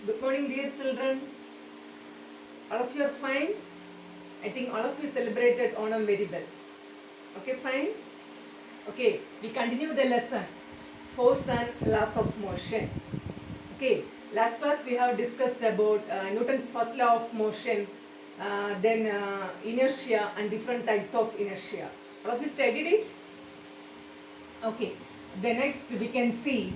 Good morning, dear children. All of you are fine? I think all of you celebrated Onam very well. Okay, fine? Okay, we continue the lesson. Force and laws of motion. Okay, last class we have discussed about Newton's first law of motion, then inertia and different types of inertia. All of you studied it? Okay, the next we can see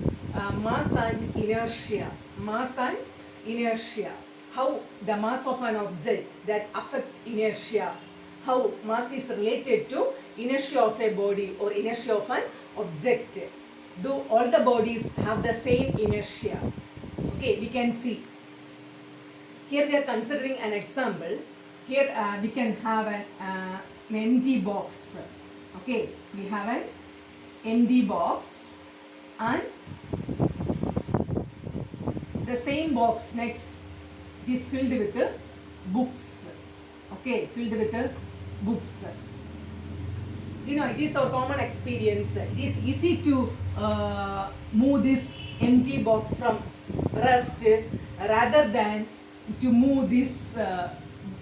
mass and inertia. Mass and inertia. How the mass of an object that affect inertia. How mass is related to inertia of a body or inertia of an object. Do all the bodies have the same inertia? Okay, we can see. Here we are considering an example. Here we can have an empty box. Okay, we have an empty box and the same box next is filled with books. Okay, filled with books. You know, it is our common experience. It is easy to move this empty box from rest rather than to move this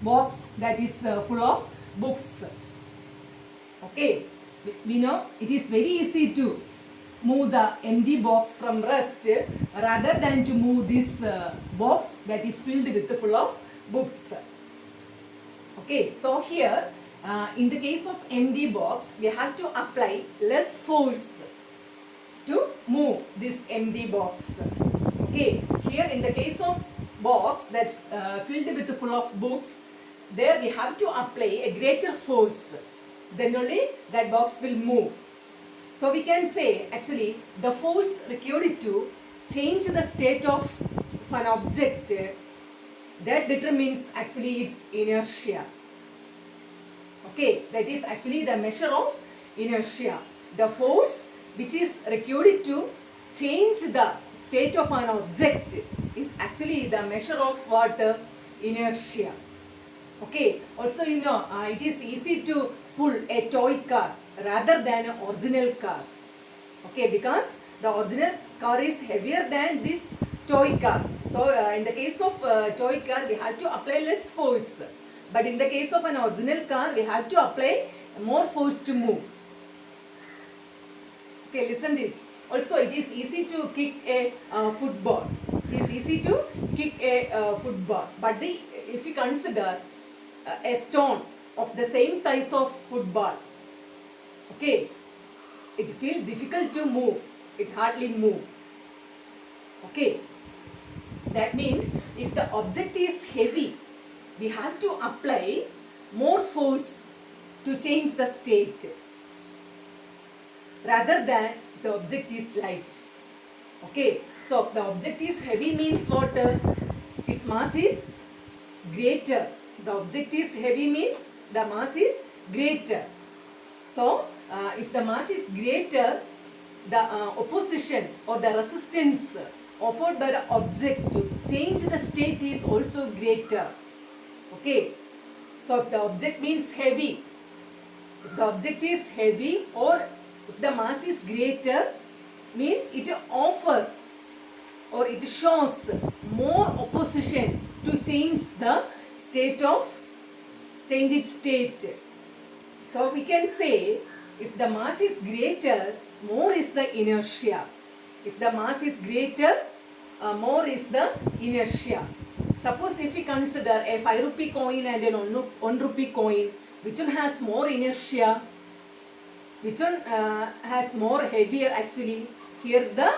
box that is full of books. Okay, we know it is very easy to move the empty box from rest rather than to move this box that is filled with full of books. Okay, so here in the case of empty box we have to apply less force to move this empty box. Okay, here in the case of box that filled with full of books, there we have to apply a greater force, then only that box will move. So we can say actually the force required to change the state of an object that determines actually its inertia. Okay, that is actually the measure of inertia. The force which is required to change the state of an object is actually the measure of what? Inertia. Okay, also you know it is easy to pull a toy car rather than an original car. Okay, because the original car is heavier than this toy car. So in the case of toy car we have to apply less force. But in the case of an original car we have to apply more force to move. Okay, listen to it. Also it is easy to kick a football. It is easy to kick a football. But if you consider a stone of the same size of football, okay, it feels difficult to move. It hardly moves. Okay, that means if the object is heavy, we have to apply more force to change the state rather than the object is light. Okay, so if the object is heavy means what? Its mass is greater. The object is heavy means the mass is greater. So if the mass is greater, the opposition or the resistance offered by the object to change the state is also greater. Okay, so if the object means heavy, if the object is heavy or if the mass is greater, means it offer or it shows more opposition to change the state of change its state. So we can say if the mass is greater, more is the inertia. If the mass is greater, more is the inertia. Suppose if we consider a 5 rupee coin and a 1 rupee coin, which one has more inertia? Which one has more heavier actually? Here's the,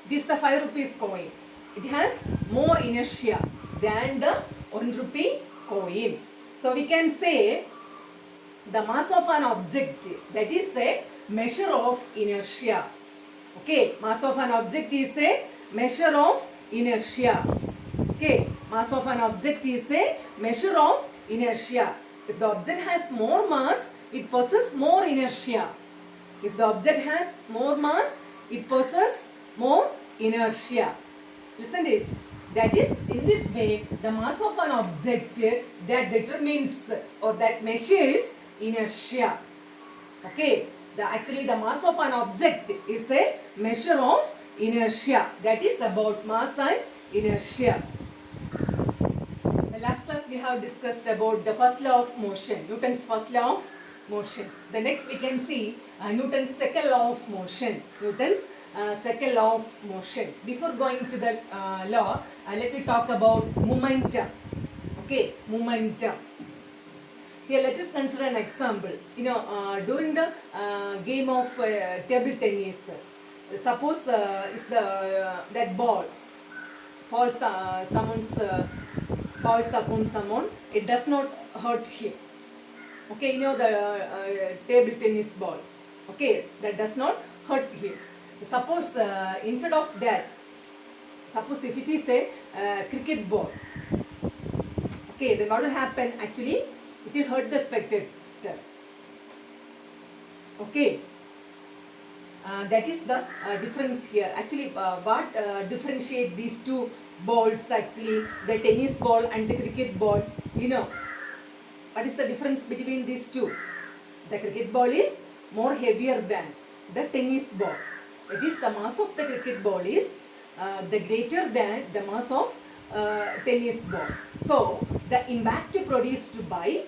this is the 5 rupees coin. It has more inertia than the 1 rupee coin. So we can say the mass of an object, that is a measure of inertia. Okay, mass of an object is a measure of inertia. Okay, mass of an object is a measure of inertia. If the object has more mass, it possesses more inertia. If the object has more mass, it possesses more inertia. Listen to it. That is, in this way, the mass of an object that determines or that measures inertia. Okay, actually the mass of an object is a measure of inertia. That is about mass and inertia. The last class we have discussed about the first law of motion, Newton's first law of motion. The next we can see Newton's second law of motion. Newton's second law of motion. Before going to the law, let me talk about momentum. Okay, momentum. Here let us consider an example. During the game of table tennis, suppose if that ball falls falls upon someone, it does not hurt him. Okay, the table tennis ball. Okay, that does not hurt him. Suppose instead of that, suppose if it is a cricket ball. Okay, then what will happen? Actually, it will hurt the spectator. Okay, that is the difference here. Actually, what differentiate these two balls? Actually, the tennis ball and the cricket ball. What is the difference between these two? The cricket ball is more heavier than the tennis ball. That is, the mass of the cricket ball is the greater than the mass of tennis ball. So, the impact produced by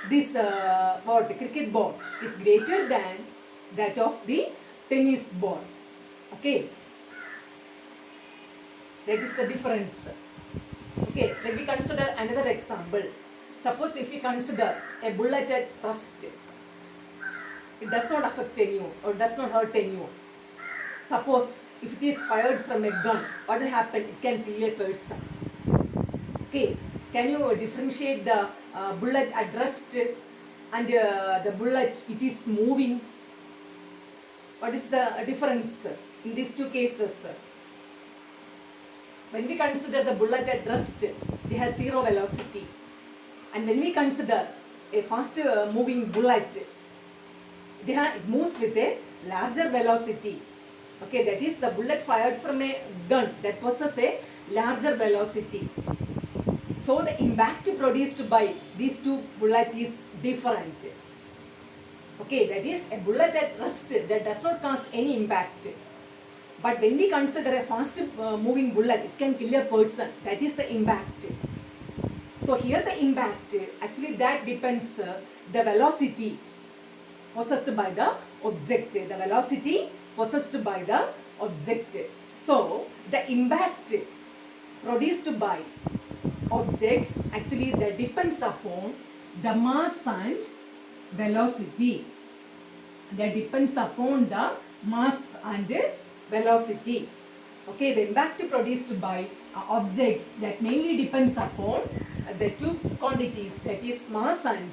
this cricket ball is greater than that of the tennis ball. Okay, that is the difference. Okay, let me consider another example. Suppose if we consider a bullet at rest, it does not affect anyone or does not hurt anyone. Suppose if it is fired from a gun, what will happen? It can kill a person. Okay, can you differentiate the bullet at rest and the bullet which is moving? What is the difference in these two cases? When we consider the bullet at rest, it has zero velocity. And when we consider a fast moving bullet, it moves with a larger velocity. Okay, that is the bullet fired from a gun that possesses a larger velocity. So the impact produced by these two bullets is different. Okay, that is a bullet at rest that does not cause any impact. But when we consider a fast moving bullet, it can kill a person. That is the impact. So here the impact, actually that depends the velocity possessed by the object. The velocity possessed by the object. So the impact produced by objects actually that depends upon the mass and velocity. That depends upon the mass and velocity. Okay, the impact produced by objects that mainly depends upon the two quantities, that is mass and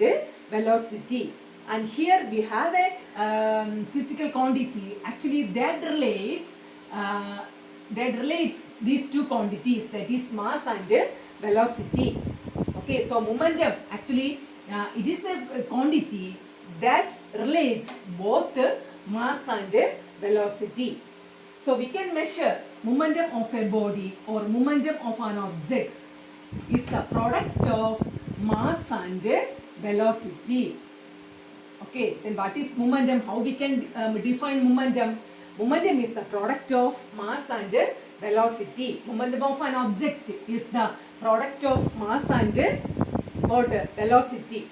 velocity. And here we have a physical quantity actually that relates these two quantities, that is mass and velocity. Okay, so momentum actually it is a quantity that relates both mass and velocity. So we can measure momentum of a body or momentum of an object is the product of mass and velocity. Okay, then what is momentum? How we can define momentum? Momentum is the product of mass and velocity. Momentum of an object is the product of mass and velocity.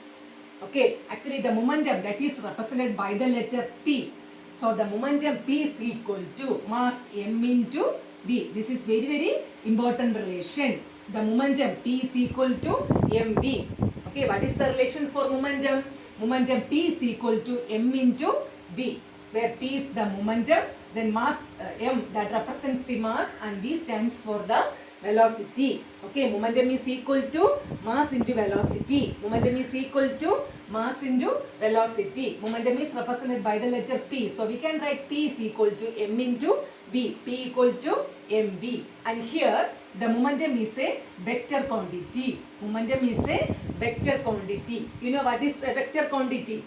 Okay, actually the momentum that is represented by the letter P. So the momentum P is equal to mass m into v. This is very, very important relation. The momentum P is equal to mv. Okay, what is the relation for momentum? Momentum P is equal to m into v, where P is the momentum, then mass m that represents the mass, and v stands for the velocity. Okay, momentum is equal to mass into velocity. Momentum is equal to mass into velocity. Momentum is represented by the letter P. So we can write P is equal to m into v. P equal to mv. And here the momentum is a vector quantity. Momentum is a vector quantity. You know what is a vector quantity?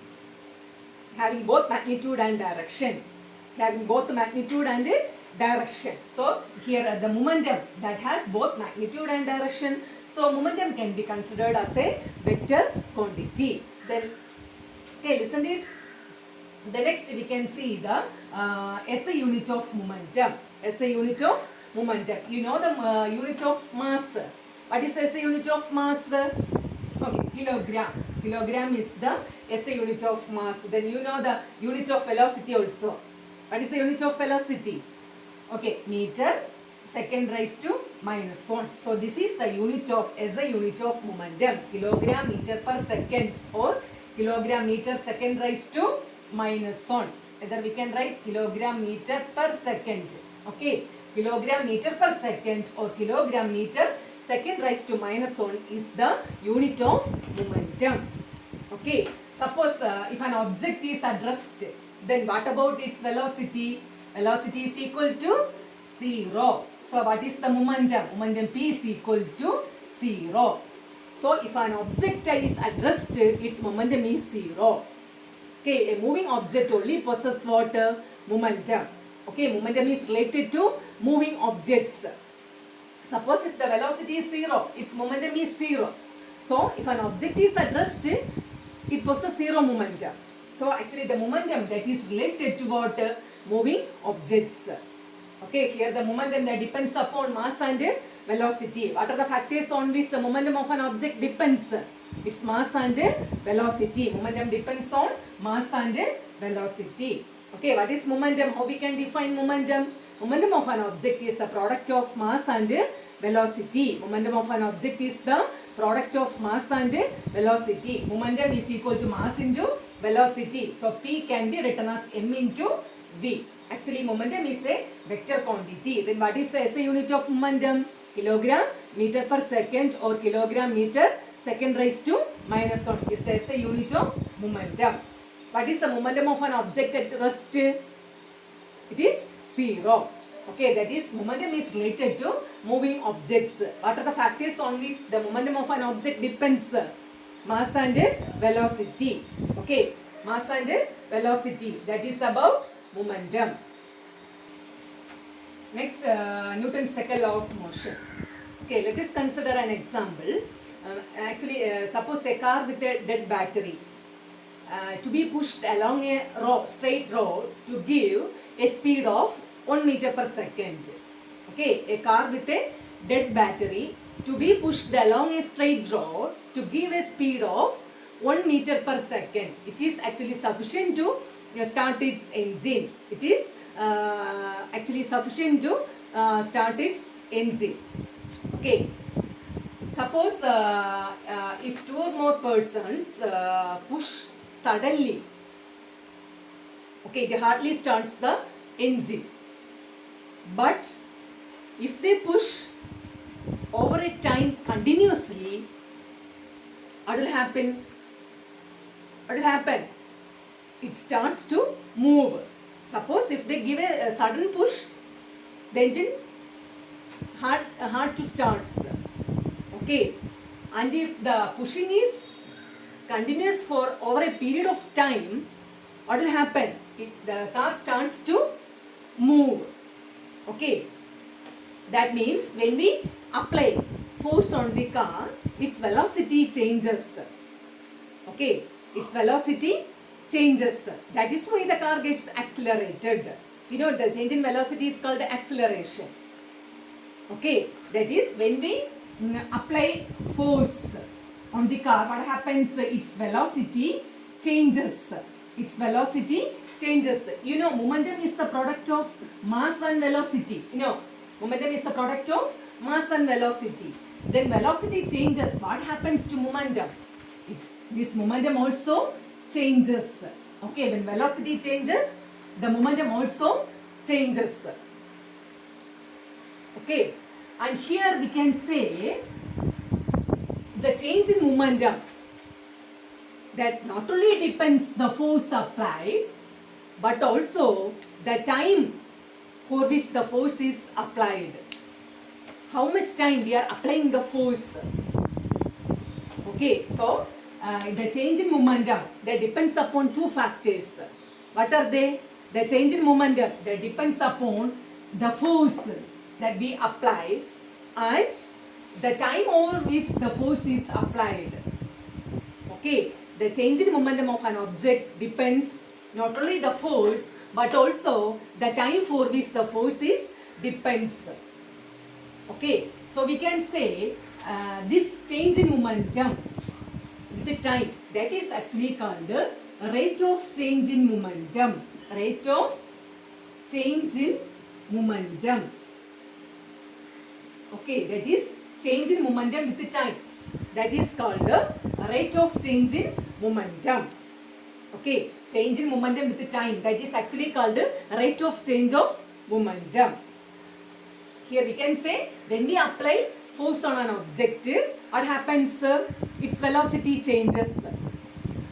Having both magnitude and direction. Having both magnitude and direction. So here the momentum that has both magnitude and direction. So momentum can be considered as a vector quantity. Then, okay, listen to it. The next we can see the SI unit of momentum. SI unit of momentum. You know the unit of mass. What is SI unit of mass? Okay, kilogram. Kilogram is the SI unit of mass. Then you know the unit of velocity also. What is the unit of velocity? Okay, meter second raised to minus 1. So this is the unit of SI unit of momentum. Kilogram meter per second or kilogram meter second raised to minus 1. Either we can write kilogram meter per second. Okay, kilogram meter per second or kilogram meter second raised to minus 1 is the unit of momentum. Okay, suppose if an object is at rest, then what about its velocity? Velocity is equal to 0. So what is the momentum? Momentum P is equal to 0. So if an object is at rest, its momentum is 0. Okay, a moving object only possesses what? Momentum. Okay, momentum is related to moving objects. Suppose if the velocity is 0, its momentum is 0. So if an object is at rest, it possesses 0 momentum. So actually the momentum that is related to what? Moving objects. Okay, here the momentum that depends upon mass and velocity. What are the factors on which the momentum of an object depends? Its mass and velocity. Momentum depends on mass and velocity. Okay, what is momentum? How we can define momentum? Momentum of an object is the product of mass and velocity. Momentum of an object is the product of mass and velocity. Momentum is equal to mass into velocity. So P can be written as m into v. Actually momentum is a vector quantity. Then what is the SI unit of momentum? Kilogram meter per second or kilogram meter second raised to minus 1 is the SI unit of momentum. What is the momentum of an object at rest? It is 0. Okay, that is momentum is related to moving objects. What are the factors on which the momentum of an object depends? Mass and velocity. Okay, mass and velocity. That is about momentum. Next, Newton's second law of motion. Okay, let us consider an example. Suppose a car with a dead battery to be pushed along a straight road to give a speed of 1 meter per second. Okay, a car with a dead battery to be pushed along a straight road to give a speed of 1 meter per second. It is actually sufficient to start its engine. It is actually sufficient to start its engine. Okay. Suppose if 2 or more persons push suddenly, okay, it hardly starts the engine. But if they push over a time continuously, what will happen? What will happen? It starts to move. Suppose if they give a sudden push, the engine hard to start. Okay, and if the pushing is continuous for over a period of time, what will happen? The car starts to move. Okay, that means when we apply force on the car, its velocity changes. Okay, its velocity changes. That is why the car gets accelerated. You know, the change in velocity is called acceleration. Okay, that is when we apply force on the car, what happens? Its velocity changes. Its velocity changes. You know, momentum is the product of mass and velocity. You know, momentum is the product of mass and velocity. Then velocity changes. What happens to momentum? This momentum also changes. Okay, when velocity changes, the momentum also changes. Okay, and here we can say the change in momentum that not only depends the force applied, but also the time for which the force is applied. How much time we are applying the force. Okay, so the change in momentum that depends upon 2 factors. What are they? The change in momentum that depends upon the force that we apply and the time over which the force is applied. Okay, the change in momentum of an object depends not only the force but also the time for which the force is depends. Okay, so we can say this change in momentum with the time, that is actually called the rate of change in momentum. Rate of change in momentum. Okay, that is change in momentum with the time. That is called the rate of change in momentum. Okay, change in momentum with the time, that is actually called the rate of change of momentum. Here we can say when we apply force on an object, what happens? Its velocity changes.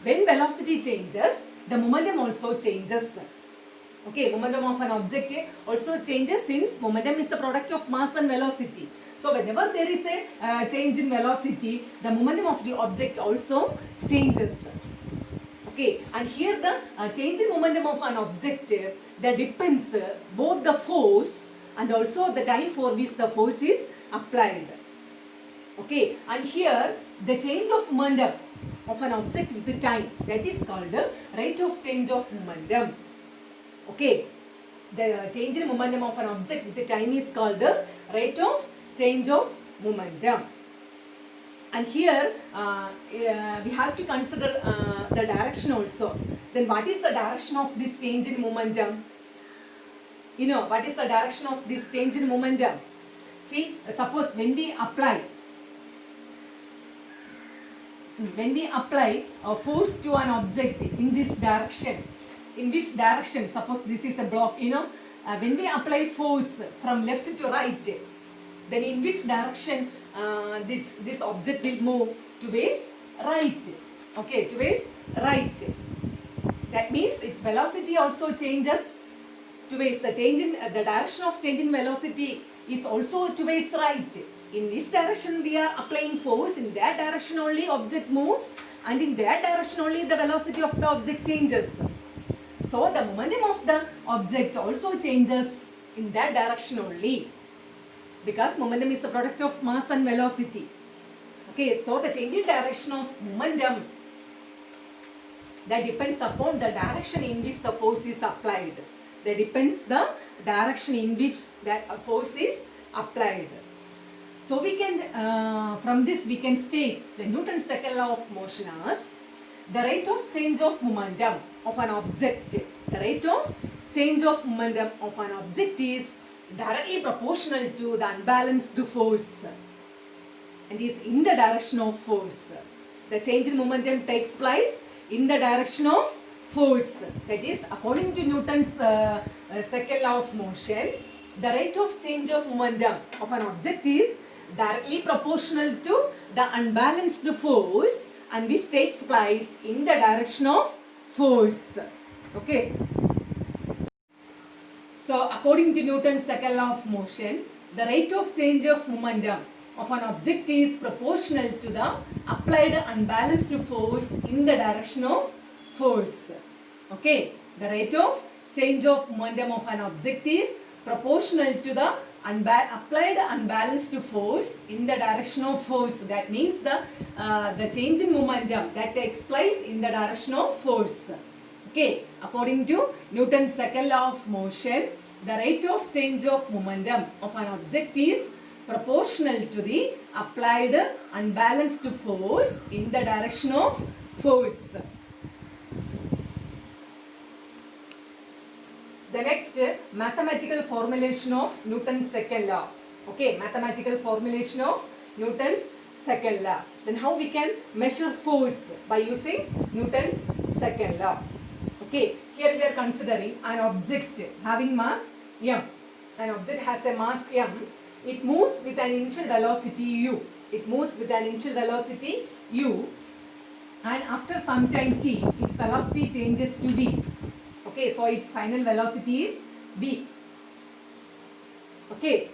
When velocity changes, the momentum also changes. Okay, momentum of an object also changes, since momentum is the product of mass and velocity. So whenever there is a change in velocity, the momentum of the object also changes. Okay, and here the change in momentum of an object that depends both the force and also the time for which the force is applied. Okay, and here the change of momentum of an object with the time, that is called the rate of change of momentum. Okay, the change in momentum of an object with the time is called the rate of change of momentum. And here we have to consider the direction also. Then what is the direction of this change in momentum? You know, what is the direction of this change in momentum? See, suppose when we apply a force to an object in this direction, in which direction? Suppose this is a block, you know, when we apply force from left to right, then in which direction this object will move? Towards right. Okay, towards right. That means its velocity also changes towards the change in the direction of change in velocity is also towards right. In which direction we are applying force, in that direction only object moves, and in that direction only the velocity of the object changes. So the momentum of the object also changes in that direction only, because momentum is the product of mass and velocity. Okay, so the change in direction of momentum, that depends upon the direction in which the force is applied. That depends the direction in which that force is applied. So we can, from this we can state the Newton's second law of motion as the rate of change of momentum of an object. The rate of change of momentum of an object is directly proportional to the unbalanced force and is in the direction of force. The change in momentum takes place in the direction of force. That is, according to Newton's second law of motion, the rate of change of momentum of an object is directly proportional to the unbalanced force and which takes place in the direction of force. Okay. So according to Newton's second law of motion, the rate of change of momentum of an object is proportional to the applied unbalanced force in the direction of force. Okay, the rate of change of momentum of an object is proportional to the applied unbalanced force in the direction of force. That means the change in momentum that takes place in the direction of force. Okay, according to Newton's second law of motion, the rate of change of momentum of an object is proportional to the applied unbalanced force in the direction of force. The next mathematical formulation of Newton's second law. Okay, mathematical formulation of Newton's second law. Then how we can measure force? By using Newton's second law. Okay, here we are considering an object having mass m. An object has a mass m. It moves with an initial velocity u. It moves with an initial velocity u, and after some time t, its velocity changes to v. Okay, so its final velocity is v. Okay,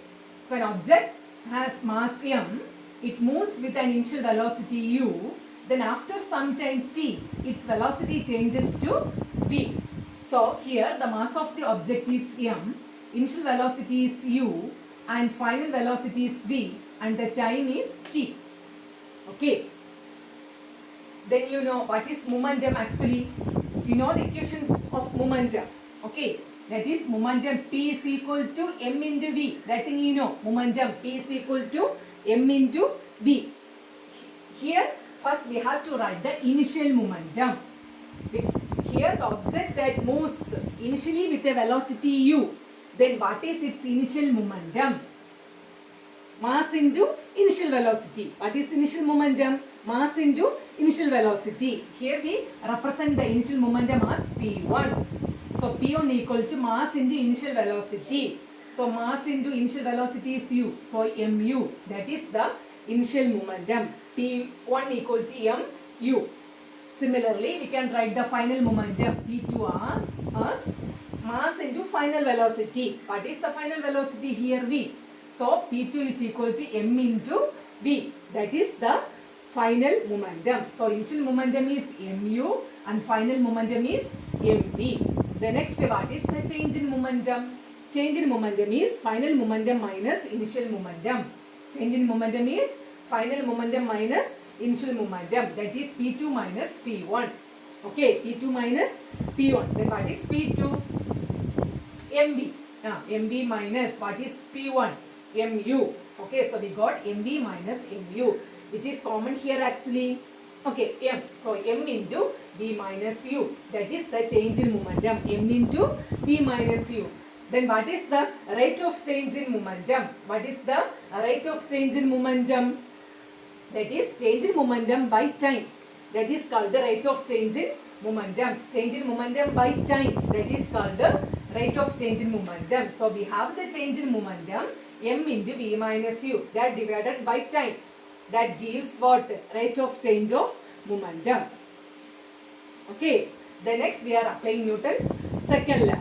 if an object has mass m, it moves with an initial velocity u, then after some time t, its velocity changes to v. So here the mass of the object is m, initial velocity is u, and final velocity is v, and the time is t. Okay. Then you know what is momentum actually. You know the equation of momentum. Okay, that is momentum P is equal to M into V. That thing you know. Momentum P is equal to M into V. Here first we have to write the initial momentum. Here the object that moves initially with a velocity u. Then what is its initial momentum? Mass into initial velocity. What is initial momentum? Mass into initial velocity. Here we represent the initial momentum as P1. So P1 equal to mass into initial velocity. So mass into initial velocity is u. So mu. That is the initial momentum. P1 equal to mu. Similarly, we can write the final momentum P2R as mass into final velocity. What is the final velocity here? V. So P2 is equal to M into V. That is the final momentum. So initial momentum is mu and final momentum is mv. The next, what is the change in momentum? Change in momentum is final momentum minus initial momentum. Change in momentum is final momentum minus initial momentum. That is P2 minus P1. Okay, P2 minus P1. Then what is P2? mv. mv minus what is P1? mu. Okay, so we got mv minus mu, which is common here actually. Okay, m. So m into v minus u. That is the change in momentum. M into v minus u. Then what is the rate of change in momentum? What is the rate of change in momentum? That is change in momentum by time. That is called the rate of change in momentum. Change in momentum by time. That is called the rate of change in momentum. So we have the change in momentum m into v minus u. That divided by time. That gives what? Rate of change of momentum. Okay. The next we are applying Newton's second law.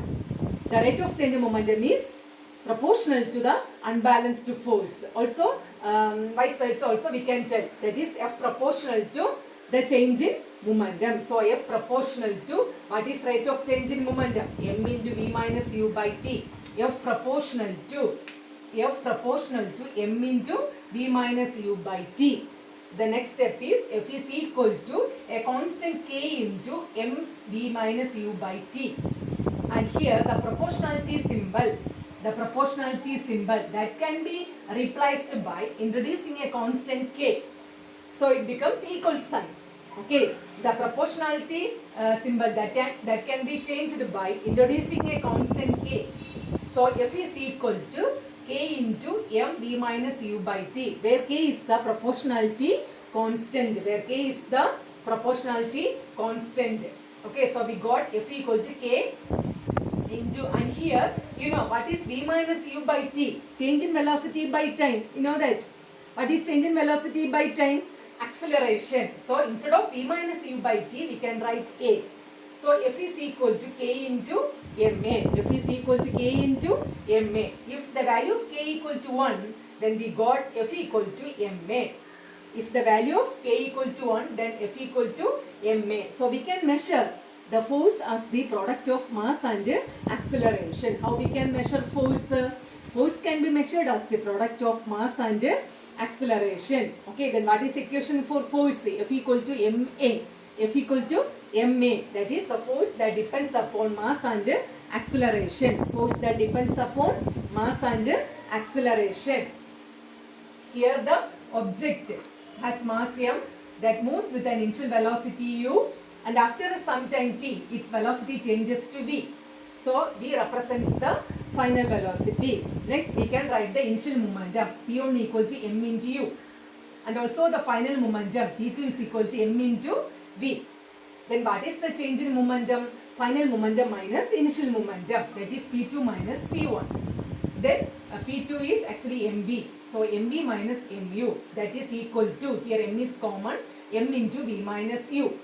The rate of change of momentum is proportional to the unbalanced force. Also, vice versa also we can tell. That is F proportional to the change in momentum. So, F proportional to what is rate of change in momentum? M into V minus U by T. F proportional to M into V minus U by T. The next step is F is equal to a constant K into M V minus U by T. And here the proportionality symbol that can be replaced by introducing a constant K. So it becomes equal sign. Okay, the proportionality symbol that can be changed by introducing a constant K. So F is equal to K into M V minus U by T, where K is the proportionality constant. Okay, so we got F equal to K into, and here you know what is V minus U by T? Change in velocity by time. You know that. What is change in velocity by time? Acceleration. So instead of V minus U by T, we can write A. So F is equal to K into MA. If the value of K equal to 1, then we got F equal to MA. If the value of K equal to 1, then F equal to MA. So we can measure the force as the product of mass and acceleration. How we can measure force? Force can be measured as the product of mass and acceleration. Okay, then what is the equation for force? F equal to MA. That is the force that depends upon mass and acceleration. Here the object has mass m that moves with an initial velocity u, and after some time t, its velocity changes to v. So v represents the final velocity. Next we can write the initial momentum P1 equal to m into u, and also the final momentum P2 is equal to m into v. Then what is the change in momentum? Final momentum minus initial momentum, that is P2 minus P1. Then P2 is actually mv. So mv minus mu, that is equal to, here m is common, m into v minus u.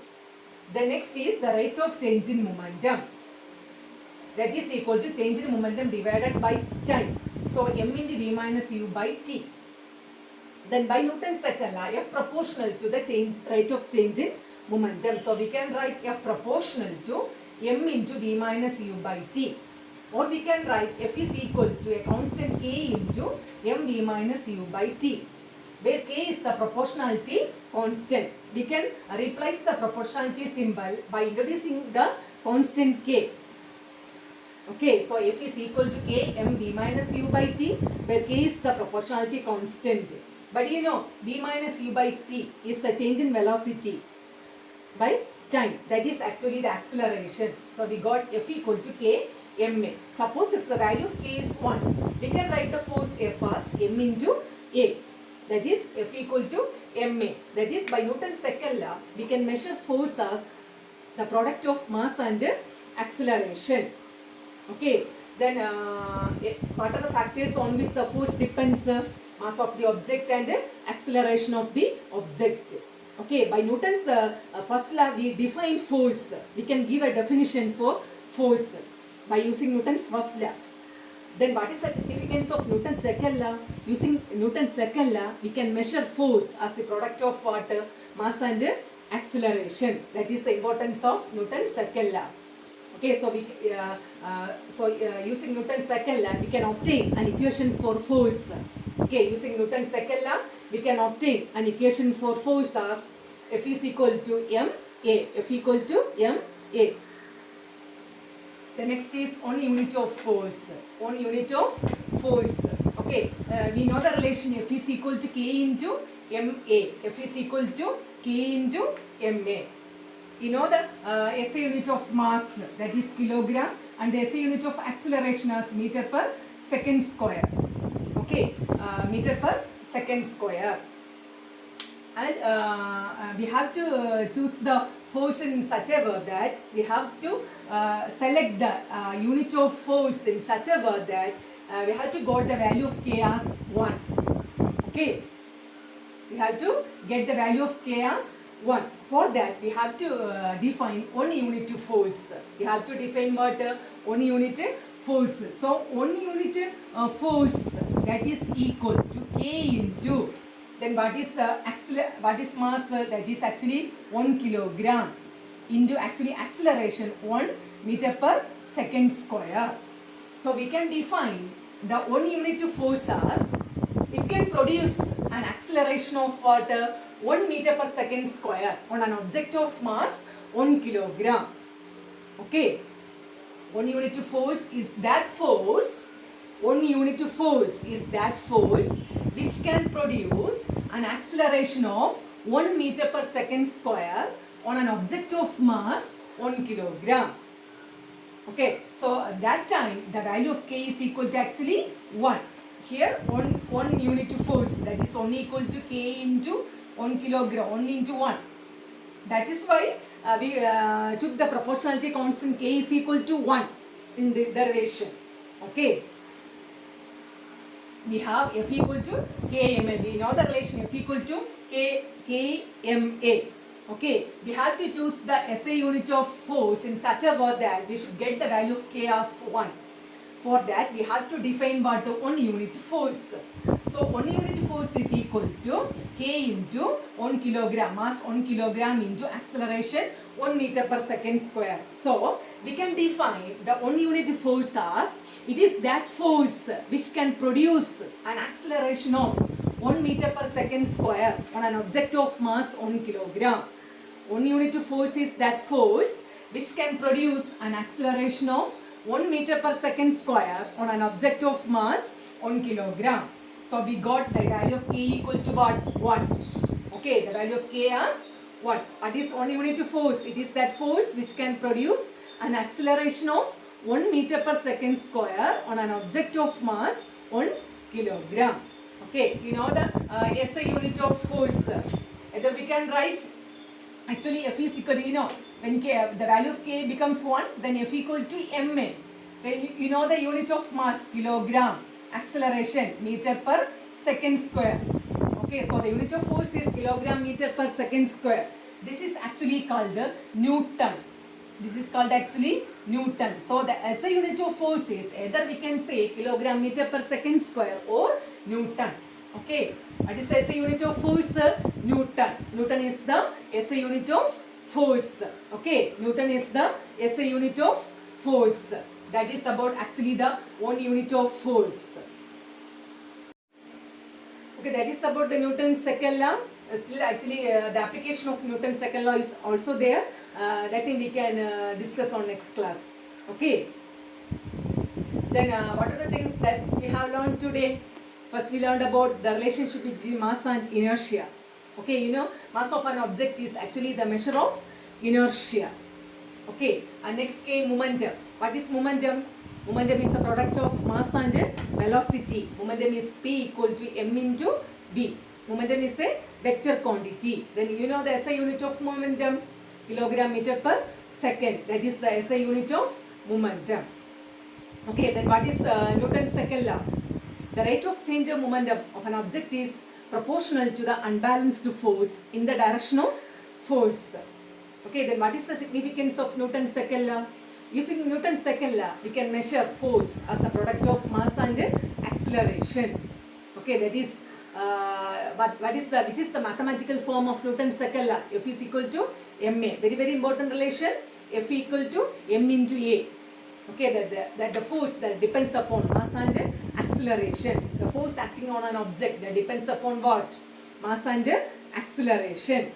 The next is the rate of change in momentum. That is equal to change in momentum divided by time. So m into v minus u by t. Then by Newton's second law, F proportional to the rate of change in momentum. So we can write F proportional to m into v minus u by t. Or we can write F is equal to a constant K into m v minus u by t, where K is the proportionality constant. We can replace the proportionality symbol by introducing the constant K. Okay, so F is equal to K mB minus U by T, where K is the proportionality constant. But you know, B minus U by T is the change in velocity by time. That is actually the acceleration. So we got F equal to K ma. Suppose if the value of K is 1, we can write the force F as m into A. That is F equal to ma. That is, by Newton's second law, we can measure force as the product of mass and acceleration. Okay, then what are the factors on which the force depends? Mass of the object and acceleration of the object. Okay, by Newton's first law, we define force. We can give a definition for force by using Newton's first law. Then what is the significance of Newton's second law? Using Newton's second law, we can measure force as the product of what? Mass and acceleration. That is the importance of Newton's second law. Okay, so using Newton's second law, we can obtain an equation for force. Okay, using Newton's second law, we can obtain an equation for force as F is equal to ma. F equal to ma. The next is 1 unit of force. 1 unit of force. Okay, we know the relation F is equal to K into ma. F is equal to K into ma. You know the SI unit of mass, that is kilogram, and the SI unit of acceleration as meter per second square. Okay, meter per second square. And we have to choose the force in such a way that we have to select the unit of force in such a way that we have to get the value of K as 1. Okay, we have to get the value of K as 1. For that, we have to define 1 unit force. We have to define what? 1 unit force. So, 1 unit force, that is equal to K into, then what is mass? That is actually 1 kilogram into actually acceleration 1 meter per second square. So, we can define the 1 unit force as it can produce an acceleration of what? 1 meter per second square on an object of mass 1 kilogram. Okay, 1 unit force is that force. 1 unit force is that force which can produce an acceleration of 1 meter per second square on an object of mass 1 kilogram. Okay, so at that time the value of K is equal to actually 1. Here 1 unit force, that is only equal to K into 1 kilogram, only into 1. That is why we took the proportionality constant K is equal to 1 in the derivation. Okay, we have F equal to Kma. We know the relation F equal to Kma. Okay, we have to choose the SI unit of force in such a way that we should get the value of K as 1. For that, we have to define what? 1 unit force. So, 1 unit force is equal to K into 1 kilogram, mass 1 kilogram into acceleration 1 meter per second square. So, we can define the 1 unit force as it is that force which can produce an acceleration of 1 meter per second square on an object of mass 1 kilogram. 1 unit force is that force which can produce an acceleration of 1 meter per second square on an object of mass 1 kilogram. So we got the value of K equal to what? 1. Okay, the value of K as 1. What is 1 unit force? It is that force which can produce an acceleration of 1 meter per second square on an object of mass 1 kilogram. Okay, you know the SI unit of force. Either we can write, actually F is equal to, you know, when K, the value of K becomes 1, then F equal to ma. Then you know the unit of mass, kilogram, acceleration, meter per second square. Okay, so the unit of force is kilogram meter per second square. This is actually called Newton. This is called actually Newton. So the SI unit of force is either we can say kilogram meter per second square or Newton. Okay, what is the SI unit of force? Newton. Newton is the SI unit of force. Okay, Newton is the SI unit of force. That is about actually the 1 unit of force. Okay, that is about the Newton's second law. Still actually the application of Newton's second law is also there. That thing we can discuss on next class. Okay. Then what are the things that we have learned today? First we learned about the relationship between mass and inertia. Okay, you know, mass of an object is actually the measure of inertia. Okay, and next came momentum. What is momentum? Momentum is the product of mass and velocity. Momentum is P equal to m into v. Momentum is a vector quantity. Then you know the SI unit of momentum, kilogram meter per second. That is the SI unit of momentum. Okay, then what is Newton's second law? The rate of change of momentum of an object is proportional to the unbalanced force in the direction of force. Okay, then what is the significance of Newton's second law? Using Newton's second law, we can measure force as the product of mass and acceleration. Okay, that is which is the mathematical form of Newton's second law? F is equal to ma. Very, very important relation. F equal to m into a. Okay, that the force that depends upon mass and acceleration. The force acting on an object that depends upon what? Mass and acceleration.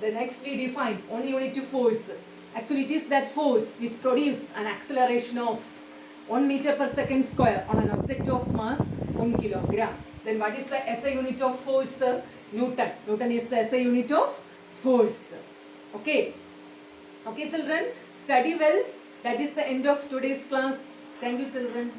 The next we defined only unit to force. Actually, it is that force which produces an acceleration of 1 meter per second square on an object of mass 1 kilogram. Then what is the SI unit of force? Newton. Newton is the SI unit of force. Okay. Okay, children, study well. That is the end of today's class. Thank you, children.